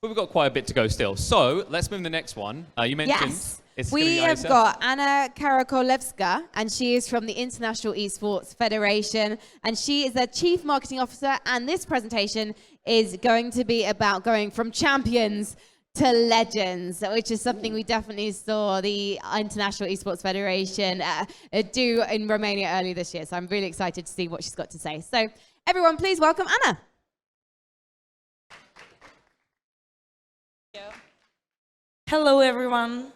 but we've got quite a bit to go still. So let's move to the next one. You mentioned we have got Karakolevska, and she is from the International Esports Federation, and she is the Chief Marketing Officer, and this presentation is going to be about going from champions to legends, which is something we definitely saw the International Esports Federation do in Romania earlier this year. So I'm really excited to see what she's got to say. So everyone, please welcome Anna. Hello, everyone.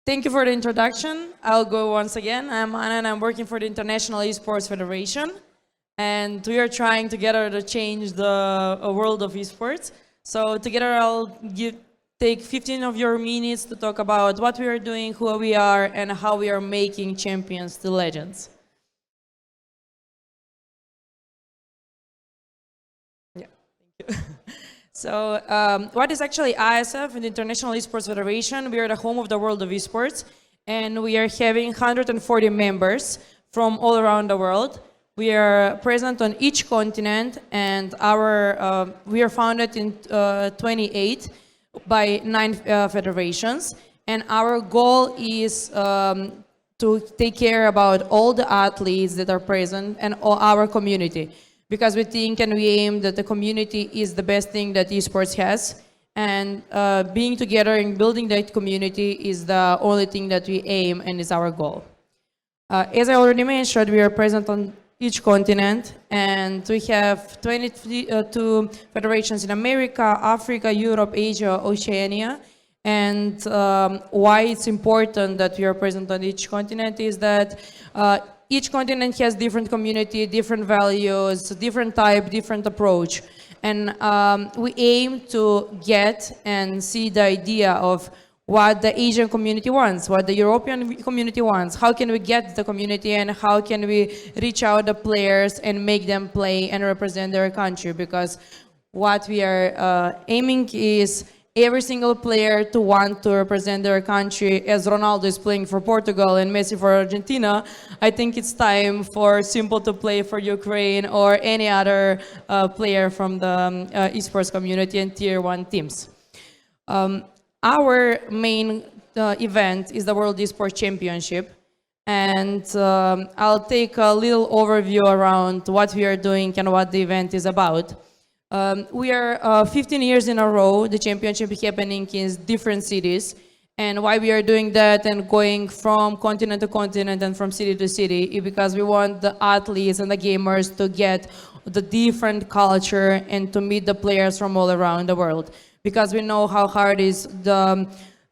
Thank you for the introduction. I'll go once again. I'm Anna, and I'm working for the International Esports Federation. And we are trying together to change the world of esports. So together I'll take 15 of your minutes to talk about what we are doing, who we are, and how we are making champions to legends. Yeah, thank you. So what is actually IESF, the International Esports Federation? We are the home of the world of esports, and we are having 140 members from all around the world. We are present on each continent, and we are founded in 28 by 9 federations. And our goal is to take care about all the athletes that are present and all our community, because we think and we aim that the community is the best thing that esports has, and being together and building that community is the only thing that we aim and is our goal. As I already mentioned, we are present on each continent, and we have 22 federations in America, Africa, Europe, Asia, Oceania. And why it's important that we are present on each continent is that each continent has different community, different values, different type, different approach. And we aim to get and see the idea of what the Asian community wants, what the European community wants, how can we get the community, and how can we reach out the players and make them play and represent their country, because what we are aiming is every single player to want to represent their country. As Ronaldo is playing for Portugal and Messi for Argentina, I think it's time for Simple to play for Ukraine or any other player from the esports community and tier 1 teams. Our main event is the World Esports Championship, and I'll take a little overview around what we are doing and what the event is about. We are 15 years in a row, the championship is happening in different cities, and why we are doing that and going from continent to continent and from city to city is because we want the athletes and the gamers to get the different culture and to meet the players from all around the world. Because we know how hard it is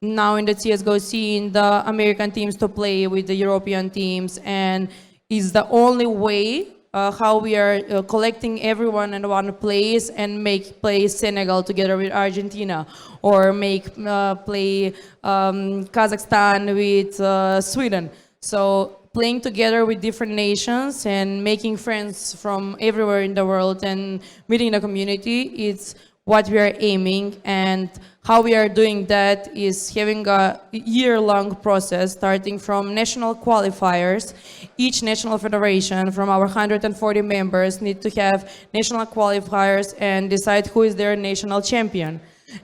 now in the CSGO scene, the American teams to play with the European teams, and is the only way how we are collecting everyone in one place and play Senegal together with Argentina, or play Kazakhstan with Sweden. So playing together with different nations and making friends from everywhere in the world and meeting the community, it's what we are aiming. And how we are doing that is having a year-long process, starting from national qualifiers. Each national federation from our 140 members need to have national qualifiers and decide who is their national champion.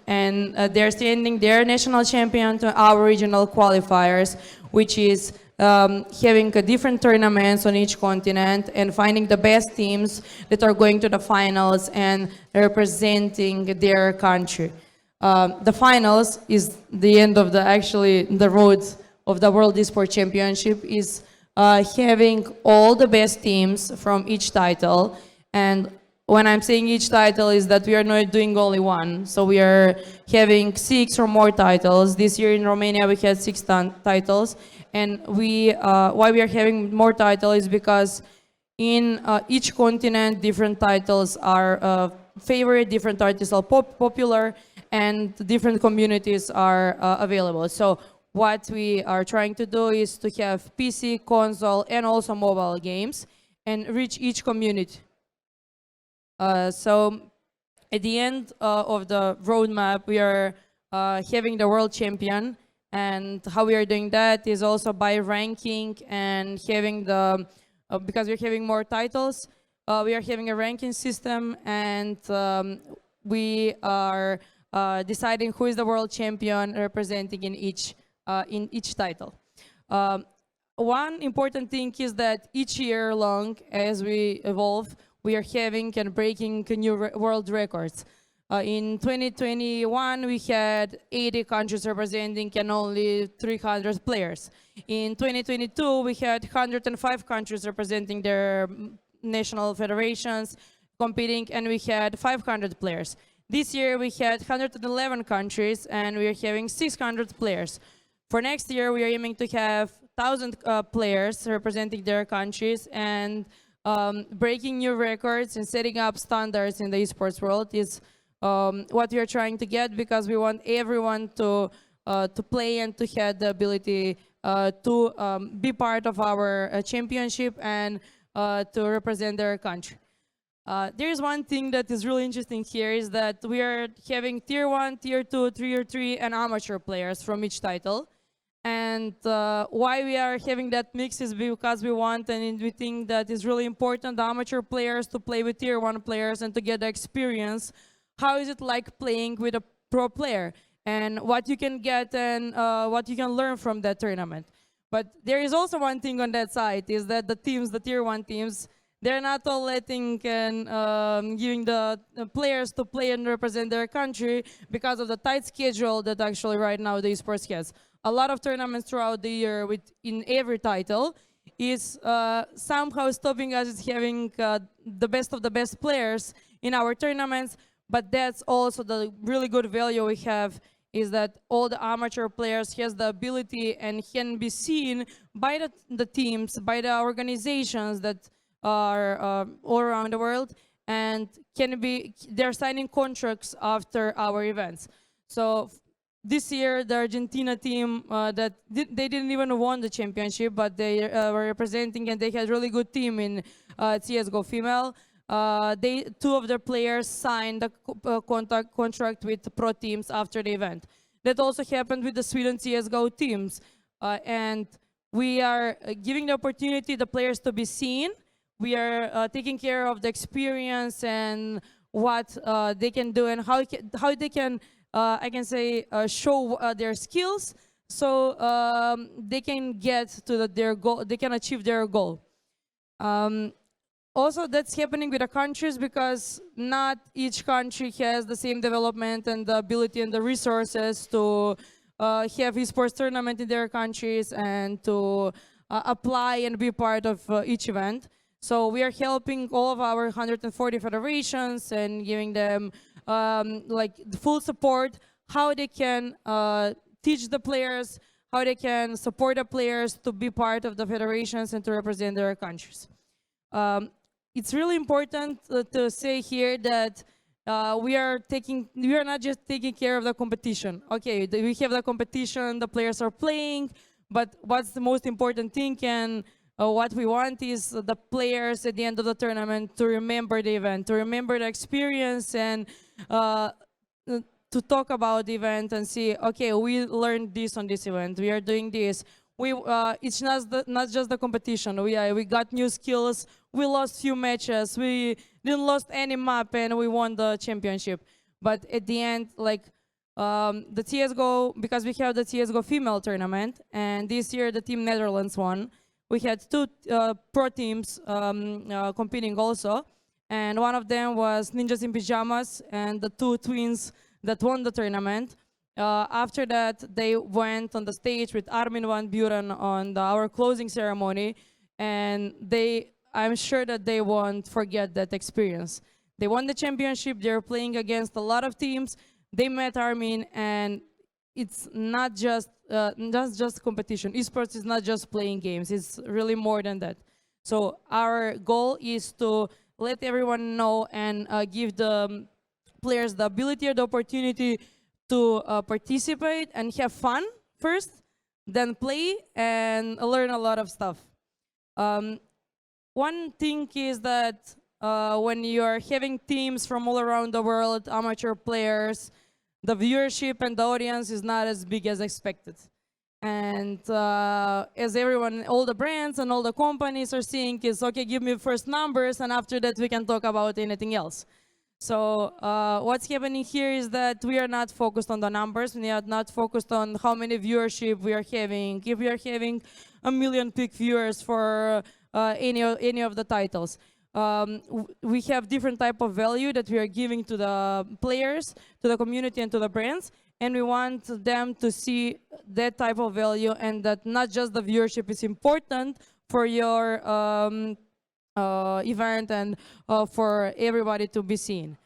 And they're sending their national champion to our regional qualifiers, which is having different tournaments on each continent and finding the best teams that are going to the finals and representing their country. The finals is the end of the road of the World Esports Championship, is having all the best teams from each title. And when I'm saying each title is that we are not doing only one. So we are having 6 or more titles. This year in Romania we had 6 titles. And why we are having more titles is because in each continent different titles are favorite, different titles are popular, and different communities are available. So what we are trying to do is to have PC, console, and also mobile games and reach each community. So at the end of the roadmap, we are having the world champion, and how we are doing that is also by ranking and having because we're having more titles, we are having a ranking system, and we are deciding who is the world champion representing in each title. One important thing is that each year long, as we evolve, we are having and breaking new world records. In 2021, we had 80 countries representing and only 300 players. In 2022, we had 105 countries representing their national federations competing, and we had 500 players. This year, we had 111 countries, and we are having 600 players. For next year, we are aiming to have 1,000 players representing their countries, and breaking new records and setting up standards in the esports world is what we are trying to get, because we want everyone to play and to have the ability to be part of our championship and to represent their country. There is one thing that is really interesting here, is that we are having tier 1, tier 2, tier 3, and amateur players from each title. And why we are having that mix is because we want, and we think that is really important, the amateur players to play with tier 1 players and to get the experience. How is it like playing with a pro player, and what you can get and what you can learn from that tournament. But there is also one thing on that side, is that the teams, the tier 1 teams, they're not all letting and giving the players to play and represent their country because of the tight schedule that actually right now the esports has. A lot of tournaments throughout the year in every title is somehow stopping us having the best of the best players in our tournaments. But that's also the really good value we have, is that all the amateur players has the ability and can be seen by the teams, by the organizations that are all around the world, and they're signing contracts after our events. So this year, the Argentina team they didn't even won the championship, but they were representing, and they had a really good team in CSGO female. Two of their players signed a contract with pro teams after the event. That also happened with the Sweden CSGO teams. And we are giving the opportunity the players to be seen. We are taking care of the experience and what they can do, and how they can, I can say, show their skills, so they can get to their goal. They can achieve their goal. Also, that's happening with the countries, because not each country has the same development and the ability and the resources to have esports tournament in their countries and to apply and be part of each event. So we are helping all of our 140 federations and giving them like the full support, how they can teach the players, how they can support the players to be part of the federations and to represent their countries. It's really important to say here that we are not just taking care of the competition. Okay, we have the competition, the players are playing, but what's the most important thing, and what we want is the players at the end of the tournament to remember the event, to remember the experience, and to talk about the event and see, okay, we learned this on this event, we are doing this. It's not just the competition. We got new skills. We lost few matches. We didn't lost any map, and we won the championship. But at the end, like the CSGO, because we have the CSGO female tournament, and this year the team Netherlands won. We had two pro teams competing also, and one of them was Ninjas in Pyjamas, and the two twins that won the tournament. After that, they went on the stage with Armin van Buren on our closing ceremony, and I'm sure that they won't forget that experience. They won the championship. They're playing against a lot of teams. They met Armin, and it's not just competition. Esports is not just playing games. It's really more than that. So our goal is to let everyone know and give the players the ability or the opportunity to participate and have fun first, then play and learn a lot of stuff. One thing is that when you are having teams from all around the world, amateur players, the viewership and the audience is not as big as expected. And as everyone, all the brands and all the companies are seeing is, okay, give me first numbers, and after that we can talk about anything else. So what's happening here is that we are not focused on the numbers. We are not focused on how many viewership we are having. If we are having 1 million peak viewers for any of the titles. We have different type of value that we are giving to the players, to the community, and to the brands. And we want them to see that type of value, and that not just the viewership is important for your event and for everybody to be seen.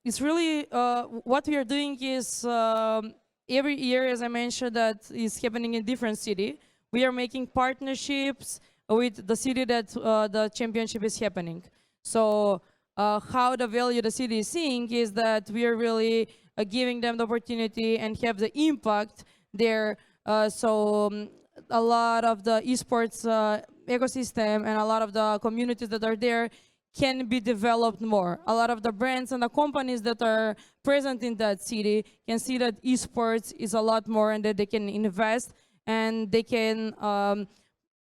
It's really, what we are doing is every year, as I mentioned, that is happening in different city. We are making partnerships with the city that the championship is happening. So how the value the city is seeing is that we are really giving them the opportunity and have the impact there. A lot of the esports ecosystem and a lot of the communities that are there can be developed more. A lot of the brands and the companies that are present in that city can see that esports is a lot more, and that they can invest, and they can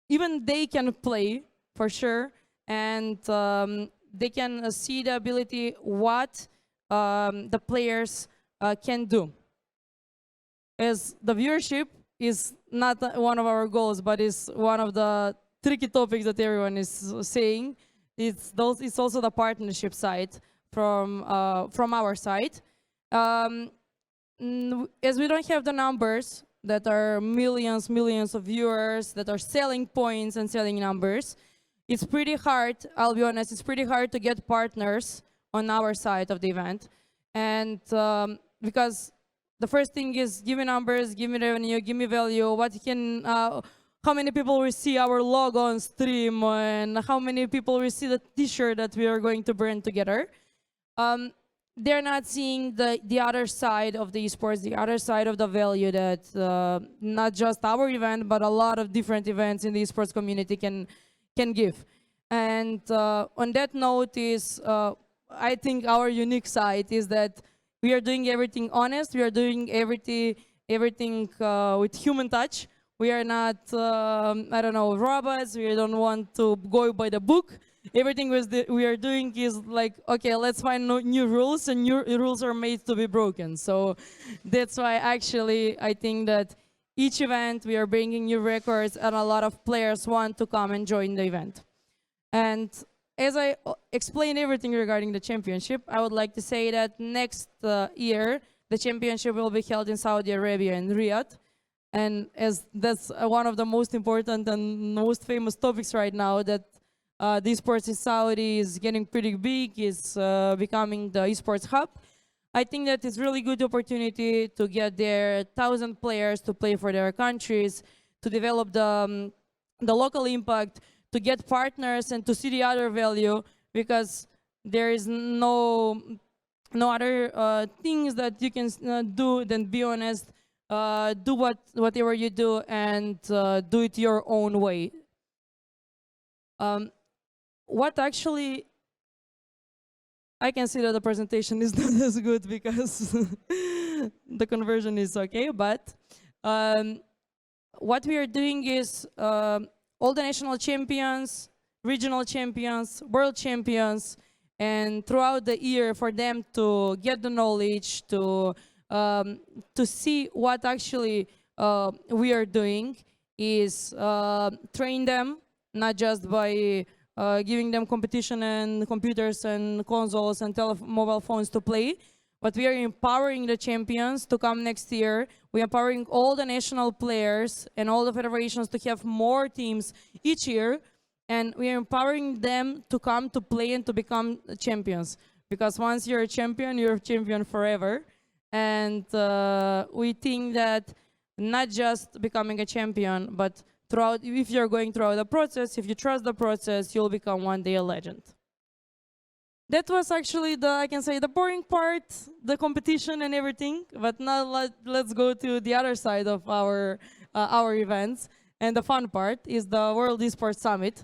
even they can play for sure, and they can see the ability what the players can do. As the viewership is not one of our goals, but is one of the tricky topics that everyone is saying. It's also the partnership side from our side. As we don't have the numbers that are millions of viewers that are selling points and selling numbers, it's pretty hard, I'll be honest, it's pretty hard to get partners on our side of the event. And because the first thing is give me numbers, give me revenue, give me value, what can, how many people will see our logo on stream, and how many people will see the t-shirt that we are going to brand together. They're not seeing the other side of the esports, the other side of the value that not just our event, but a lot of different events in the esports community can give. And on that note is, I think our unique side is that we are doing everything honest, we are doing everything with human touch. We are not, I don't know, robots, we don't want to go by the book. Everything we are doing is like, okay, let's find new rules, and new rules are made to be broken. So that's why actually I think that each event we are bringing new records, and a lot of players want to come and join the event. And as I explained everything regarding the championship, I would like to say that next year, the championship will be held in Saudi Arabia in Riyadh. And as that's one of the most important and most famous topics right now, that the esports in Saudi is getting pretty big, is becoming the esports hub. I think that it's really good opportunity to get their 1,000 players to play for their countries, to develop the local impact, to get partners, and to see the other value, because there is no other things that you can do than be honest, do whatever you do, and do it your own way. What actually, I can see that the presentation is not as good because the conversion is okay, but what we are doing is all the national champions, regional champions, world champions, and throughout the year for them to get the knowledge, to see what actually we are doing is train them, not just by giving them competition and computers and consoles and mobile phones to play, but we are empowering the champions to come next year. We are empowering all the national players and all the federations to have more teams each year, and we are empowering them to come to play and to become champions. Because once you're a champion forever. And we think that not just becoming a champion, but if you're going throughout the process, if you trust the process, you'll become one day a legend. That was actually I can say the boring part, the competition and everything. But now let's go to the other side of our events. And the fun part is the World Esports Summit.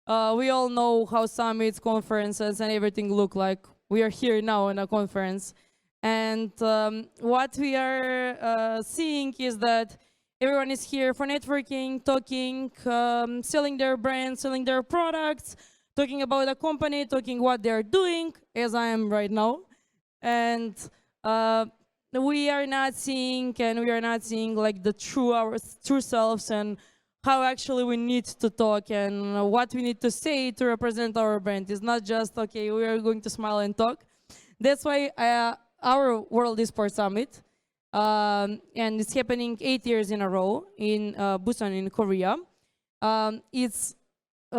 We all know how summits, conferences, and everything look like. We are here now in a conference. And what we are seeing is that Everyone is here for networking, talking, selling their brands, selling their products, talking about the company, talking what they're doing, as I am right now. And we are not seeing like the our true selves and how actually we need to talk and what we need to say to represent our brand. It's not just, okay, we are going to smile and talk. That's why our World Esports Summit, and it's happening 8 years in a row in Busan in Korea. It's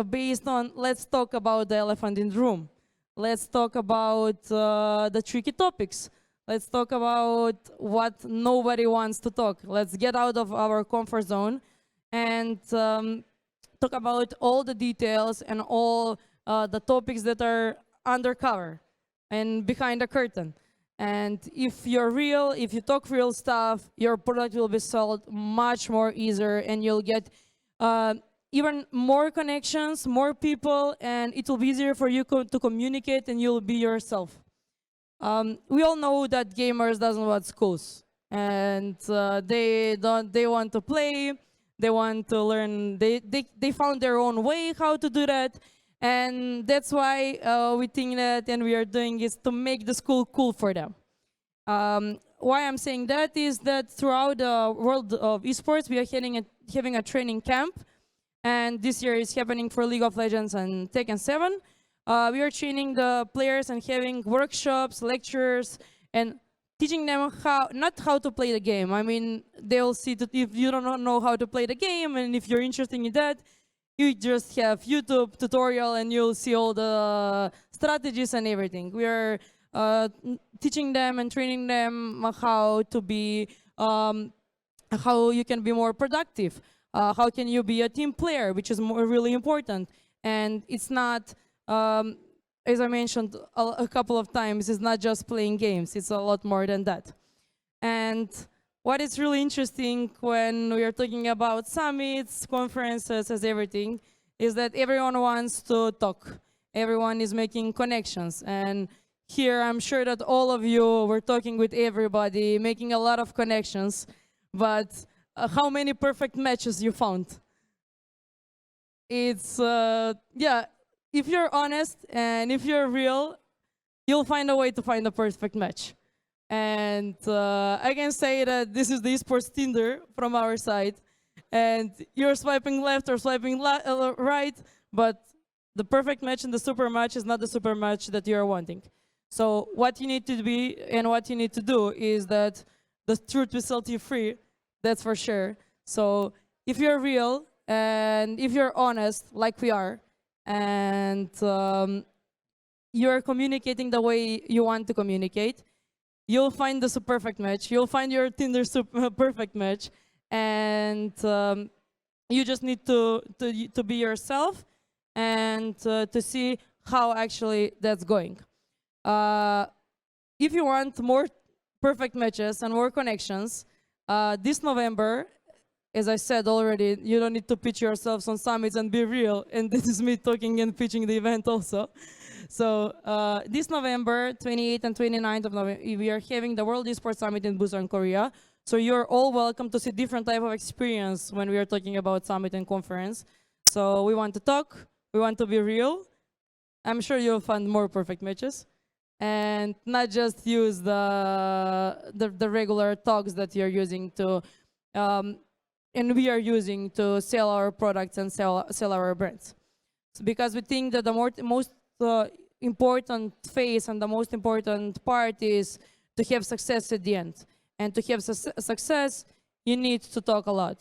based on, let's talk about the elephant in the room. Let's talk about the tricky topics. Let's talk about what nobody wants to talk. Let's get out of our comfort zone and talk about all the details and all the topics that are undercover and behind the curtain. And if you're real, if you talk real stuff, your product will be sold much more easier, and you'll get even more connections, more people, and it will be easier for you to communicate, and you'll be yourself. We all know that gamers doesn't want schools, and they want to play, they want to learn, they found their own way how to do that. And that's why we think that, and we are doing, is to make the school cool for them. Why I'm saying that is that throughout the world of esports, we are having a training camp. And this year is happening for League of Legends and Tekken 7. We are training the players and having workshops, lectures, and teaching them not how to play the game. I mean, they'll see that if you don't know how to play the game, and if you're interested in that, you just have YouTube tutorial and you'll see all the strategies and everything. We are teaching them and training them how to be, how you can be more productive. How can you be a team player, which is really important. And it's not, as I mentioned a couple of times, it's not just playing games. It's a lot more than that. And what is really interesting when we are talking about summits, conferences, as everything, is that everyone wants to talk. Everyone is making connections. And here, I'm sure that all of you were talking with everybody, making a lot of connections. But how many perfect matches you found? It's, yeah, if you're honest and if you're real, you'll find a way to find a perfect match. And I can say that this is the esports Tinder from our side. And you're swiping left or swiping right, but the perfect match and the super match is not the super match that you're wanting. So what you need to be and what you need to do is that the truth will set you free, that's for sure. So if you're real and if you're honest, like we are, and you're communicating the way you want to communicate, you'll find the perfect match. You'll find your Tinder perfect match, and you just need to be yourself and to see how actually that's going. If you want more perfect matches and more connections, this November, as I said already, you don't need to pitch yourselves on summits and be real. And this is me talking and pitching the event also. So this November, 28th and 29th of November, we are having the World Esports Summit in Busan, Korea. So you're all welcome to see different type of experience when we are talking about summit and conference. So we want to talk, we want to be real. I'm sure you'll find more perfect matches. And not just use the regular talks that you're using to, and we are using to sell our products and sell our brands. So because we think that the most important phase and the most important part is to have success at the end. And to have success, you need to talk a lot.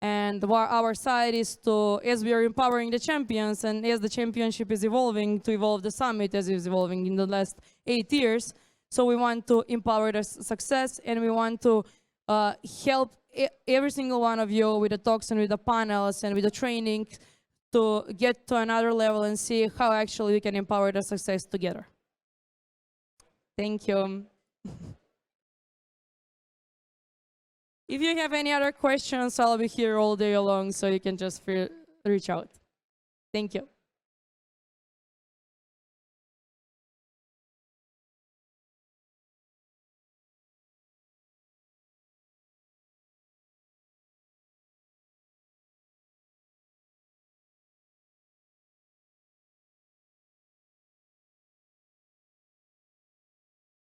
And our side is to, as we are empowering the champions and as the championship is evolving, to evolve the summit as it's evolving in the last 8 years. So we want to empower the success, and we want to help every single one of you with the talks and with the panels and with the training to get to another level and see how actually we can empower the success together. Thank you. If you have any other questions, I'll be here all day long, so you can just reach out. Thank you.